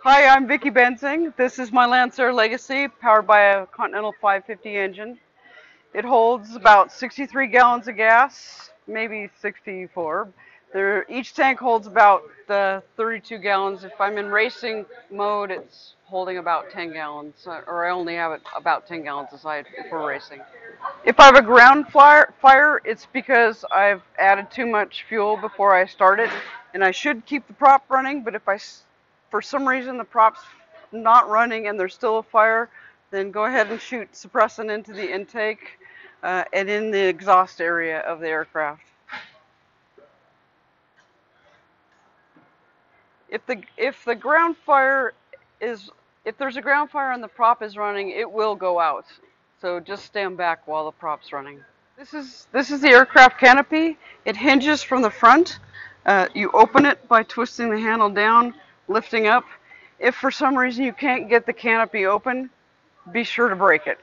Hi, I'm Vicky Benzing. This is my Lancair Legacy, powered by a Continental 550 engine. It holds about 63 gallons of gas, maybe 64. Each tank holds about 32 gallons. If I'm in racing mode, it's holding about 10 gallons, or I only have it about 10 gallons aside if we're racing. If I have a ground fire, it's because I've added too much fuel before I start it, and I should keep the prop running, but if for some reason the prop's not running and there's still a fire, then go ahead and shoot suppressant into the intake and in the exhaust area of the aircraft. If the ground fire is if there's a ground fire and the prop is running, it will go out. So just stand back while the prop's running. This is the aircraft canopy. It hinges from the front. You open it by twisting the handle down, lifting up. If for some reason you can't get the canopy open, be sure to break it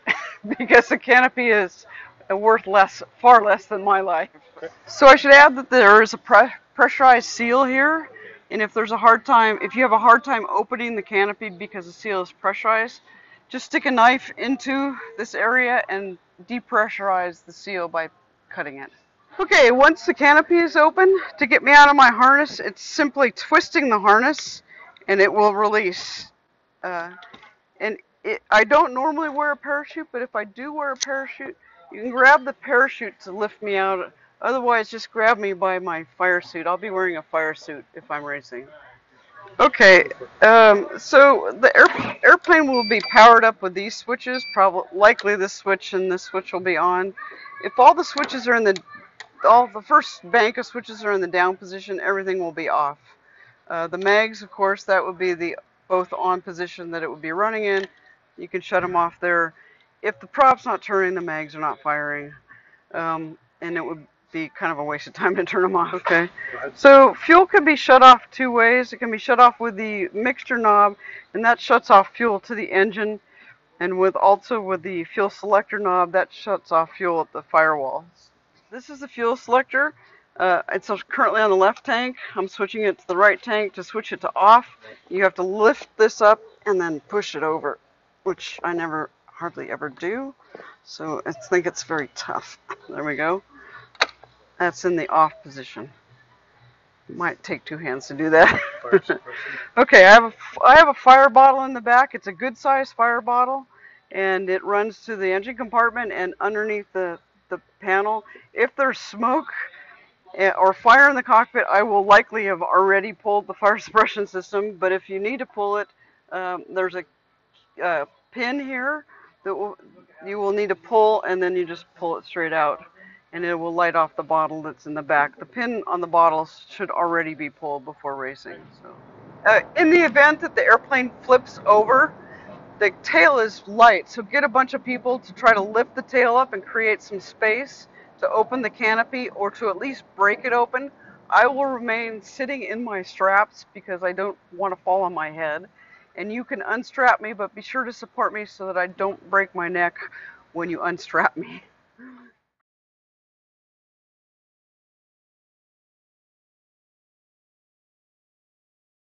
because the canopy is worth far less than my life. So I should add that there is a pressurized seal here, and if you have a hard time opening the canopy because the seal is pressurized, just stick a knife into this area and depressurize the seal by cutting it. Okay, once the canopy is open, to get me out of my harness, it's simply twisting the harness and it will release. Uh, I don't normally wear a parachute, but if I do wear a parachute, you can grab the parachute to lift me out. Otherwise, just grab me by my fire suit. I'll be wearing a fire suit if I'm racing. Okay, so the airplane will be powered up with these switches, likely this switch and this switch will be on. If all the switches are all the first bank of switches are in the down position, everything will be off. The mags, of course, that would be the both on position that it would be running in. You can shut them off there. If the prop's not turning, the mags are not firing. And it would be kind of a waste of time to turn them off. Okay. So fuel can be shut off two ways. It can be shut off with the mixture knob, and that shuts off fuel to the engine. And also with the fuel selector knob, that shuts off fuel at the firewall. This is the fuel selector. It's currently on the left tank. I'm switching it to the right tank. To switch it to off, you have to lift this up and then push it over, which I hardly ever do. So I think it's very tough. There we go. That's in the off position. Might take two hands to do that. Okay, I have a fire bottle in the back. It's a good sized fire bottle, and it runs to the engine compartment and underneath the panel. If there's smoke or fire in the cockpit, I will likely have already pulled the fire suppression system. But if you need to pull it, there's a pin here that you will need to pull, and then you just pull it straight out, and it will light off the bottle that's in the back. The pin on the bottle should already be pulled before racing. So, in the event that the airplane flips over, the tail is light, so get a bunch of people to try to lift the tail up and create some space to open the canopy or to at least break it open. I will remain sitting in my straps because I don't want to fall on my head. And you can unstrap me, but be sure to support me so that I don't break my neck when you unstrap me.